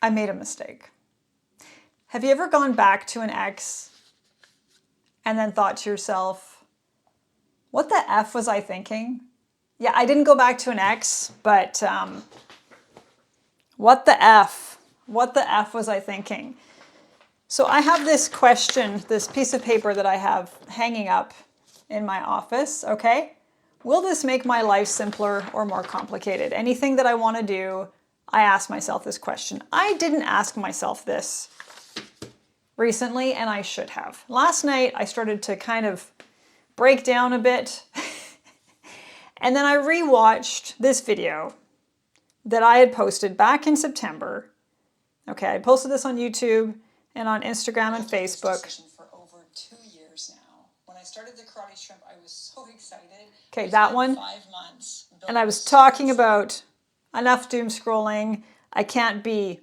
I made a mistake. Have you ever gone back to an ex and then thought to yourself, what the F was I thinking? Yeah, I didn't go back to an ex, but what the F? What the F was I thinking? So I have this question, this piece of paper that I have hanging up in my office, okay? Will this make my life simpler or more complicated? Anything that I want to do, I ask myself this question. I didn't ask myself this recently, and I should have. Last night, I started to kind of break down a bit, and then I rewatched this video that I had posted back in September. Okay, I posted this on YouTube and on Instagram and Facebook. For over 2 years now. When I started the Karate Shrimp, I was so excited. Okay, that one. 5 months. And I was talking about enough doom scrolling. I can't be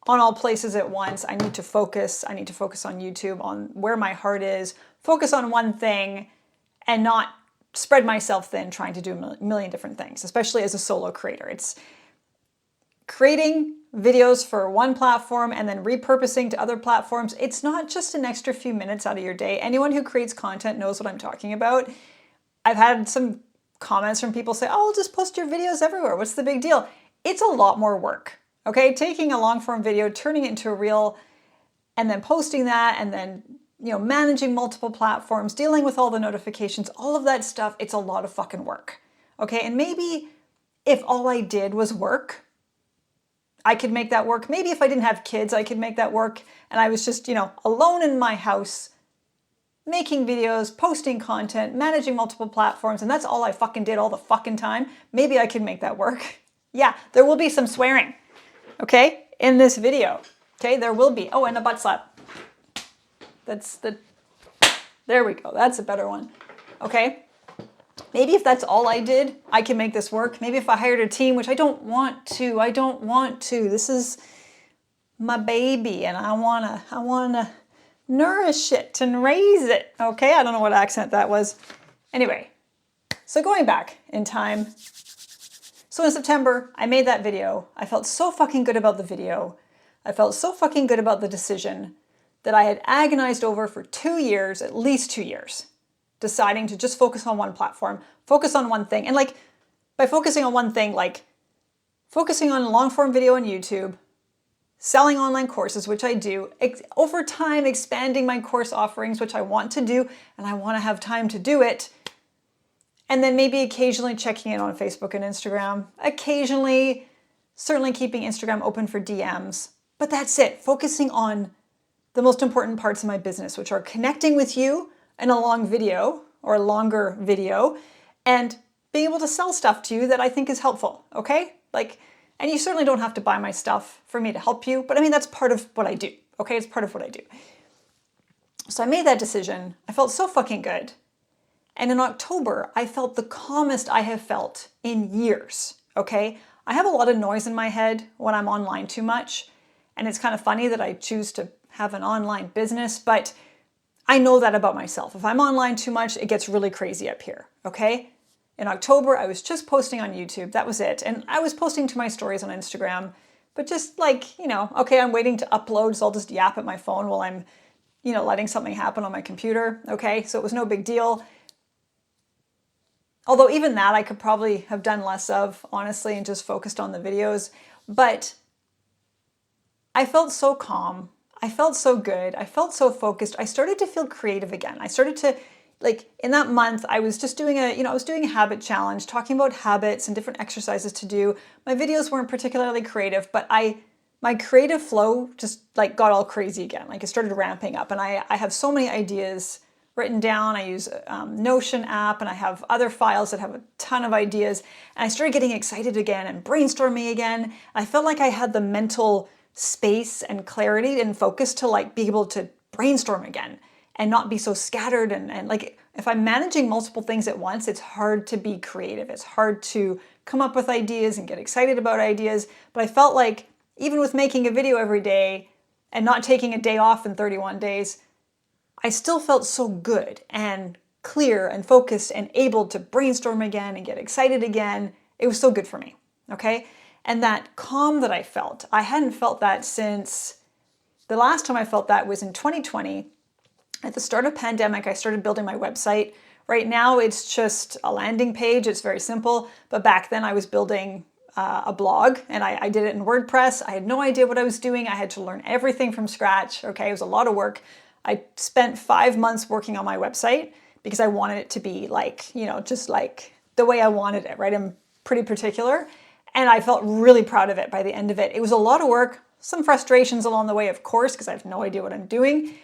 on all places at once. I need to focus. I need to focus on YouTube, on where my heart is, focus on one thing and not spread myself thin trying to do a million different things, especially as a solo creator. It's creating videos for one platform and then repurposing to other platforms. It's not just an extra few minutes out of your day. Anyone who creates content knows what I'm talking about. I've had some comments from people say, oh, just post your videos everywhere. What's the big deal? It's a lot more work, okay? Taking a long form video, turning it into a reel, and then posting that, and then managing multiple platforms, dealing with all the notifications, all of that stuff, it's a lot of fucking work, okay? And maybe if all I did was work, I could make that work. Maybe if I didn't have kids, I could make that work. And I was just, alone in my house, making videos, posting content, managing multiple platforms, and that's all I fucking did all the fucking time. Maybe I could make that work. Yeah, there will be some swearing, okay, in this video. Okay, there will be. Oh, and a butt slap. There we go. That's a better one. Okay. Maybe if that's all I did, I can make this work. Maybe if I hired a team, which I don't want to. This is my baby and I wanna nourish it and raise it. Okay, I don't know what accent that was. Anyway, so going back in time. So in September, I made that video. I felt so fucking good about the video. I felt so fucking good about the decision that I had agonized over for 2 years, at least 2 years. Deciding to just focus on one platform, focus on one thing. And by focusing on one thing, focusing on long form video on YouTube, selling online courses, which I do, over time expanding my course offerings, which I want to do, and I want to have time to do it. And then maybe occasionally checking in on Facebook and Instagram, occasionally, certainly keeping Instagram open for DMs. But that's it, focusing on the most important parts of my business, which are connecting with you in a long video or a longer video and being able to sell stuff to you that I think is helpful, okay? And you certainly don't have to buy my stuff for me to help you, but I mean, that's part of what I do, okay? It's part of what I do. So I made that decision. I felt so fucking good. And in October, I felt the calmest I have felt in years, okay? I have a lot of noise in my head when I'm online too much, and it's kind of funny that I choose to have an online business, but I know that about myself. If I'm online too much, it gets really crazy up here, okay? In October, I was just posting on YouTube. That was it. And I was posting to my stories on Instagram, but just okay, I'm waiting to upload, so I'll just yap at my phone while I'm, letting something happen on my computer, okay? So it was no big deal. Although even that I could probably have done less of, honestly, and just focused on the videos. But I felt so calm. I felt so good. I felt so focused. I started to feel creative again. I started to, in that month, I was just doing I was doing a habit challenge, talking about habits and different exercises to do. My videos weren't particularly creative, but my creative flow just got all crazy again. It started ramping up, and I have so many ideas written down. I use Notion app, and I have other files that have a ton of ideas. And I started getting excited again and brainstorming again. I felt like I had the mental space and clarity and focus to be able to brainstorm again and not be so scattered. And if I'm managing multiple things at once, it's hard to be creative. It's hard to come up with ideas and get excited about ideas. But I felt like even with making a video every day and not taking a day off in 31 days, I still felt so good and clear and focused and able to brainstorm again and get excited again. It was so good for me, okay? And that calm that I felt, I hadn't felt that since, the last time I felt that was in 2020. At the start of pandemic, I started building my website. Right now, it's just a landing page. It's very simple. But back then, I was building a blog, and I did it in WordPress. I had no idea what I was doing. I had to learn everything from scratch. Okay, it was a lot of work. I spent 5 months working on my website because I wanted it to be like, you know, just like the way I wanted it, right? I'm pretty particular. And I felt really proud of it by the end of it. It was a lot of work, some frustrations along the way, of course, because I have no idea what I'm doing.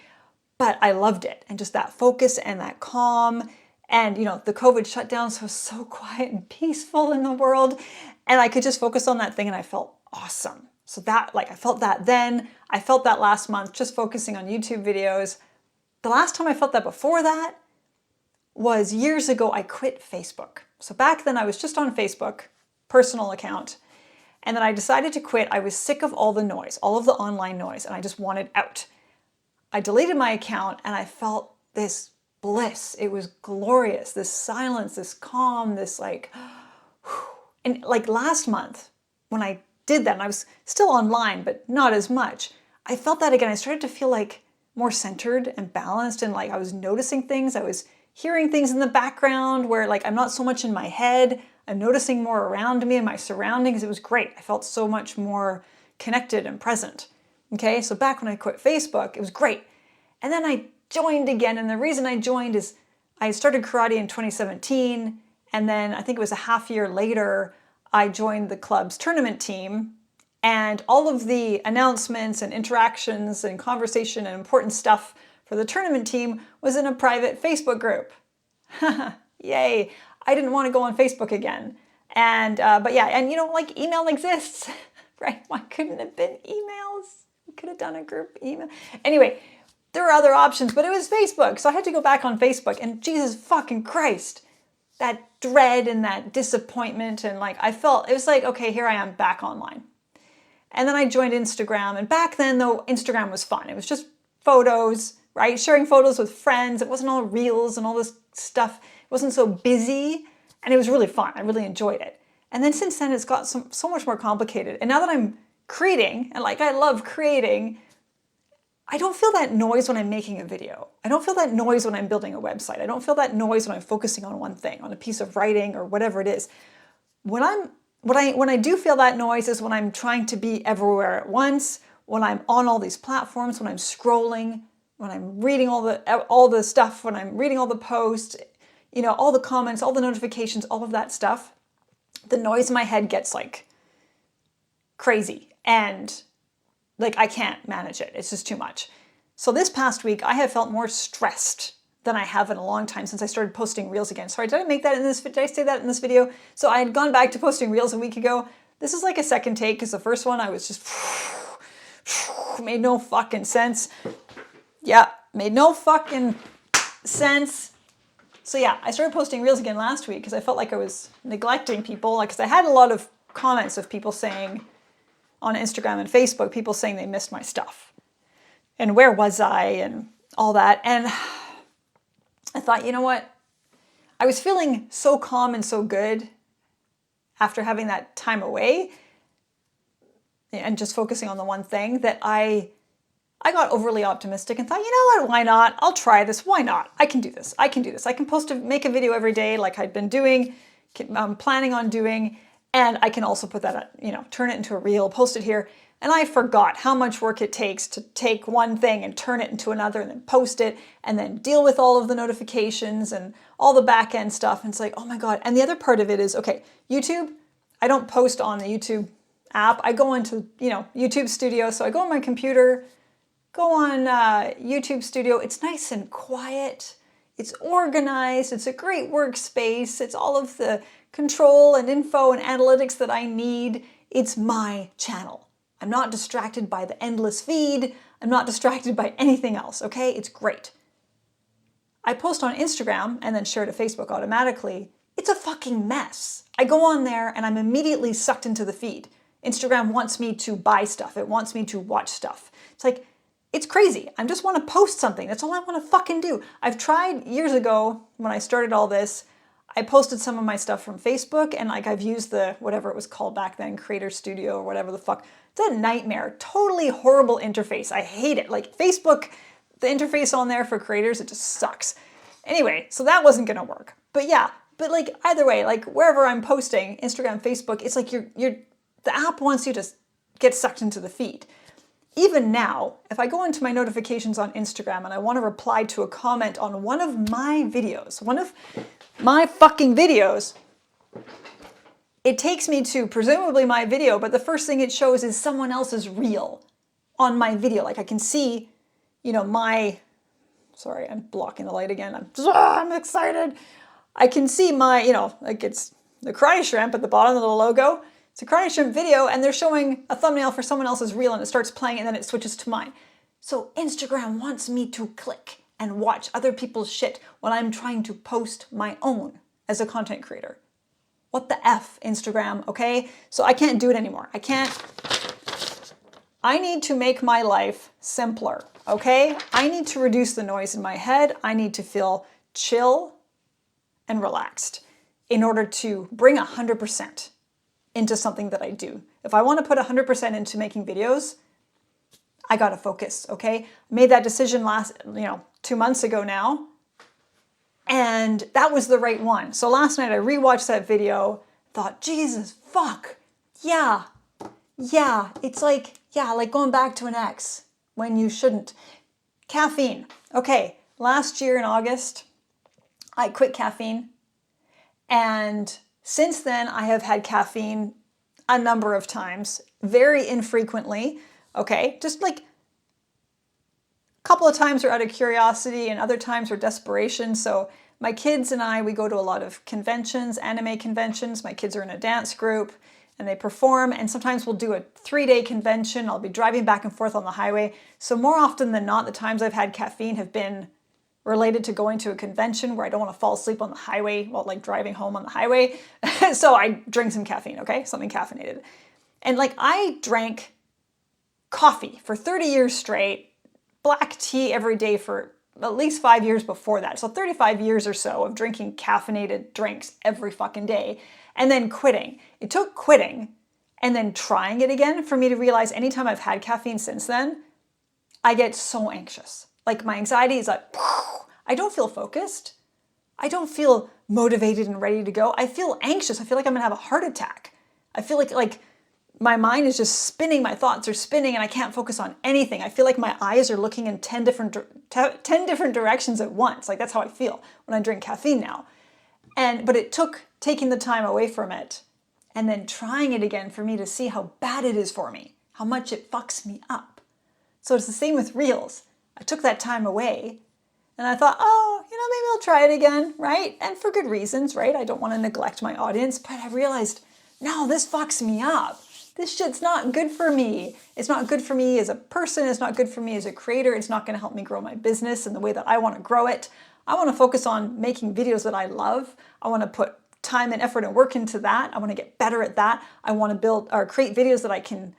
But I loved it, and just that focus and that calm, and you know, the COVID shutdowns was so quiet and peaceful in the world, and I could just focus on that thing, and I felt awesome. So that, like, I felt that then, I felt that last month, just focusing on YouTube videos. The last time I felt that before that was years ago. I quit Facebook. So back then I was just on Facebook, personal account, and then I decided to quit. I was sick of all the noise, all of the online noise, and I just wanted out. I deleted my account and I felt this bliss. It was glorious, this silence, this calm, this like, and like last month when I did that, and I was still online, but not as much, I felt that again. I started to feel like more centered and balanced, and like I was noticing things. I was hearing things in the background where like I'm not so much in my head. I'm noticing more around me and my surroundings. It was great. I felt so much more connected and present. Okay, so back when I quit Facebook, it was great. And then I joined again, and the reason I joined is I started karate in 2017, and then I think it was a half year later, I joined the club's tournament team, and all of the announcements and interactions and conversation and important stuff for the tournament team was in a private Facebook group. Yay, I didn't want to go on Facebook again. And, but yeah, and you know, like email exists, right? Why couldn't it have been emails? Could have done a group email. Anyway, there were other options, but it was Facebook. So I had to go back on Facebook, and Jesus fucking Christ, that dread and that disappointment. And like, I felt, it was like, okay, here I am back online. And then I joined Instagram. And back then though, Instagram was fun. It was just photos, right? Sharing photos with friends. It wasn't all reels and all this stuff. It wasn't so busy, and it was really fun. I really enjoyed it. And then since then, it's got so much more complicated. And now that I'm creating, and like I love creating, I don't feel that noise when I'm making a video. I don't feel that noise when I'm building a website. I don't feel that noise when I'm focusing on one thing, on a piece of writing or whatever it is. When I do feel that noise is when I'm trying to be everywhere at once, when I'm on all these platforms, when I'm scrolling, when I'm reading all the stuff, when I'm reading all the posts, you know, all the comments, all the notifications, all of that stuff. The noise in my head gets like crazy, and like I can't manage it. It's just too much. So this past week, I have felt more stressed than I have in a long time since I started posting reels again. Sorry, did I say that in this video? So I had gone back to posting reels a week ago. This is like a second take, because the first one I was just made no fucking sense. Yeah, made no fucking sense. So yeah, I started posting reels again last week because I felt like I was neglecting people. Because I had a lot of comments of people saying on Instagram and Facebook, people saying they missed my stuff. And where was I and all that. And I thought, you know what? I was feeling so calm and so good after having that time away and just focusing on the one thing that I got overly optimistic and thought, you know what, why not? I'll try this. Why not? I can do this. I can do this. I can make a video every day like I'd been doing, planning on doing, and I can also put that, you know, turn it into a reel, post it here. And I forgot how much work it takes to take one thing and turn it into another and then post it and then deal with all of the notifications and all the back end stuff. And it's like, oh my God. And the other part of it is, okay, YouTube, I don't post on the YouTube app. I go into, you know, YouTube Studio. So I go on my computer, go on YouTube Studio. It's nice and quiet. It's organized. It's a great workspace. It's all of the control and info and analytics that I need. It's my channel. I'm not distracted by the endless feed. I'm not distracted by anything else, okay? It's great. I post on Instagram and then share to Facebook automatically. It's a fucking mess. I go on there and I'm immediately sucked into the feed. Instagram wants me to buy stuff. It wants me to watch stuff. It's like, it's crazy. I just want to post something. That's all I want to fucking do. I've tried years ago when I started all this. I posted some of my stuff from Facebook, and like I've used the, whatever it was called back then, Creator Studio or whatever the fuck. It's a nightmare. Totally horrible interface. I hate it. Like Facebook, the interface on there for creators, it just sucks. Anyway, so that wasn't gonna work. But yeah, but like either way, like wherever I'm posting, Instagram, Facebook, it's like the app wants you to get sucked into the feed. Even now, if I go into my notifications on Instagram and I want to reply to a comment on one of my videos, one of my fucking videos, it takes me to presumably my video, but the first thing it shows is someone else's reel on my video. Like I can see, you know, sorry, I'm blocking the light again. I'm excited. I can see my, you know, like it's the karate shrimp at the bottom of the logo. It's a karate shrimp video and they're showing a thumbnail for someone else's reel and it starts playing and then it switches to mine. So Instagram wants me to click and watch other people's shit when I'm trying to post my own as a content creator. What the F, Instagram, okay? So I can't do it anymore. I need to make my life simpler, okay? I need to reduce the noise in my head. I need to feel chill and relaxed in order to bring 100% into something that I do. If I want to put 100% into making videos, I got to focus, okay? I made that decision 2 months ago now, and that was the right one. So last night I rewatched that video, thought, Jesus, fuck, yeah, it's like going back to an ex when you shouldn't. Caffeine, okay, last year in August, I quit caffeine, and since then, I have had caffeine a number of times, very infrequently, okay? Just like a couple of times are out of curiosity and other times are desperation. So my kids and I, we go to a lot of conventions, anime conventions. My kids are in a dance group and they perform, and sometimes we'll do a 3-day convention. I'll be driving back and forth on the highway. So more often than not, the times I've had caffeine have been related to going to a convention where I don't want to fall asleep on the highway while like driving home on the highway. So I drink some caffeine, okay? Something caffeinated. And like I drank coffee for 30 years straight, black tea every day for at least 5 years before that. So 35 years or so of drinking caffeinated drinks every fucking day and then quitting. It took quitting and then trying it again for me to realize anytime I've had caffeine since then, I get so anxious. Like my anxiety is like, I don't feel focused. I don't feel motivated and ready to go. I feel anxious. I feel like I'm gonna have a heart attack. I feel like my mind is just spinning, my thoughts are spinning and I can't focus on anything. I feel like my eyes are looking in 10 different directions at once. Like that's how I feel when I drink caffeine now. But it took taking the time away from it and then trying it again for me to see how bad it is for me, how much it fucks me up. So it's the same with reels. I took that time away and I thought, oh, maybe I'll try it again, right? And for good reasons, right? I don't want to neglect my audience, but I realized, no, this fucks me up. This shit's not good for me. It's not good for me as a person. It's not good for me as a creator. It's not going to help me grow my business in the way that I want to grow it. I want to focus on making videos that I love. I want to put time and effort and work into that. I want to get better at that. I want to build or create videos that I can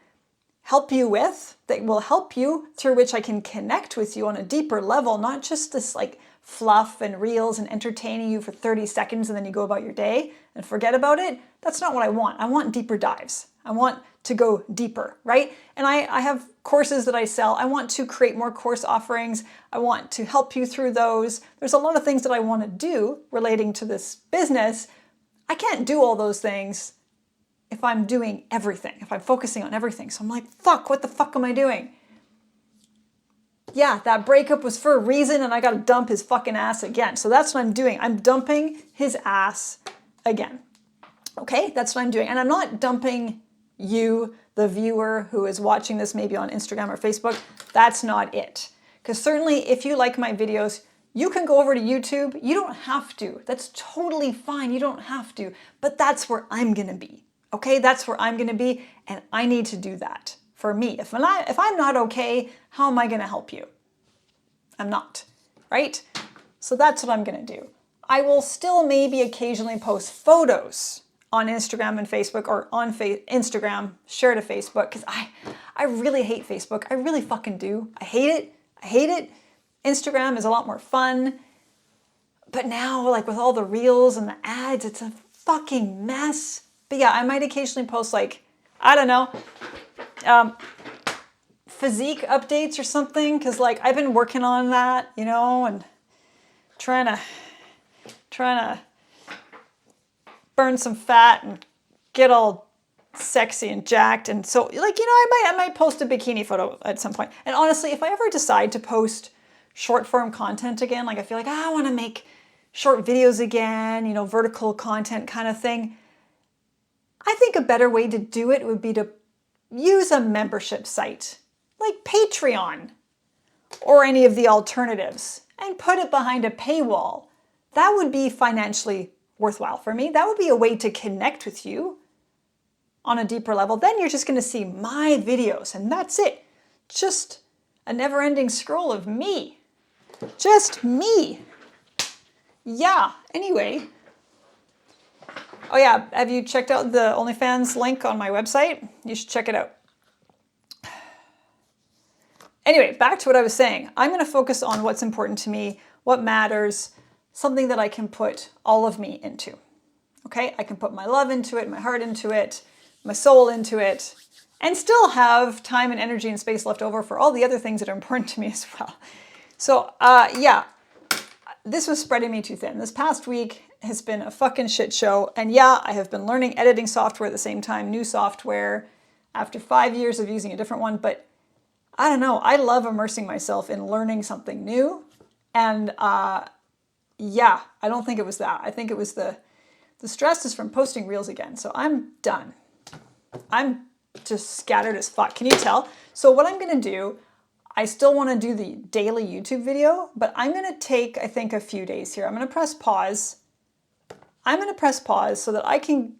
help you with, that will help you, through which I can connect with you on a deeper level, not just this like fluff and reels and entertaining you for 30 seconds and then you go about your day and forget about it. That's not what I want. I want deeper dives. I want to go deeper, right? And I have courses that I sell. I want to create more course offerings. I want to help you through those. There's a lot of things that I want to do relating to this business. I can't do all those things if I'm doing everything, if I'm focusing on everything. So I'm like, fuck, what the fuck am I doing? Yeah, that breakup was for a reason and I gotta dump his fucking ass again. So that's what I'm doing. I'm dumping his ass again. Okay, that's what I'm doing. And I'm not dumping you, the viewer who is watching this maybe on Instagram or Facebook. That's not it. Because certainly if you like my videos, you can go over to YouTube. You don't have to. That's totally fine. You don't have to. But that's where I'm gonna be. Okay, that's where I'm gonna be, and I need to do that for me. If I'm not okay, how am I gonna help you? I'm not, right? So that's what I'm gonna do. I will still maybe occasionally post photos on Instagram and Facebook, or on Instagram, share to Facebook, because I really hate Facebook. I really fucking do. I hate it. Instagram is a lot more fun. But now, like with all the reels and the ads, it's a fucking mess. But yeah, I might occasionally post like, I don't know, physique updates or something. Cause like I've been working on that, you know, and trying to burn some fat and get all sexy and jacked. And so like, you know, I might post a bikini photo at some point. And honestly, if I ever decide to post short form content again, like I feel like I want to make short videos again, you know, vertical content kind of thing. I think a better way to do it would be to use a membership site like Patreon or any of the alternatives and put it behind a paywall. That would be financially worthwhile for me. That would be a way to connect with you on a deeper level. Then you're just going to see my videos and that's it. Just a never-ending scroll of me. Just me. Yeah, anyway. Oh yeah, have you checked out the OnlyFans link on my website? You should check it out. Anyway, back to what I was saying. I'm going to focus on what's important to me, what matters, something that I can put all of me into. Okay, I can put my love into it, my heart into it, my soul into it, and still have time and energy and space left over for all the other things that are important to me as well. So yeah, this was spreading me too thin. This past week has been a fucking shit show. And yeah, I have been learning editing software at the same time, new software, after 5 years of using a different one. But I don't know, I love immersing myself in learning something new. And yeah, I don't think it was that. I think it was the stress is from posting reels again. So I'm done. I'm just scattered as fuck. Can you tell? So what I'm going to do, I still want to do the daily YouTube video, but I'm going to take, I think, a few days here. I'm going to press pause. I'm going to press pause so that I can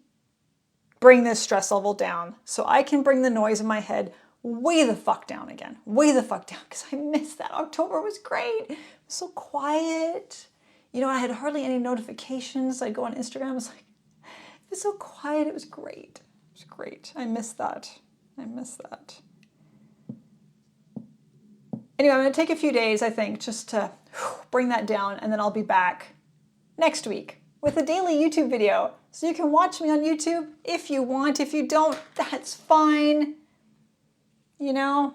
bring this stress level down, so I can bring the noise in my head way the fuck down again. Way the fuck down, because I missed that. October was great. It was so quiet. You know, I had hardly any notifications. I'd go on Instagram. It was like, it was so quiet. It was great. It was great. I missed that. I missed that. Anyway, I'm going to take a few days, I think, just to bring that down, and then I'll be back next week with a daily YouTube video. So you can watch me on YouTube if you want. If you don't, that's fine. You know,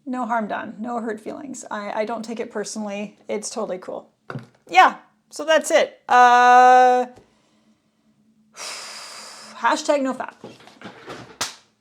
no harm done, no hurt feelings. I don't take it personally. It's totally cool. Yeah, so that's it. Hashtag no fap.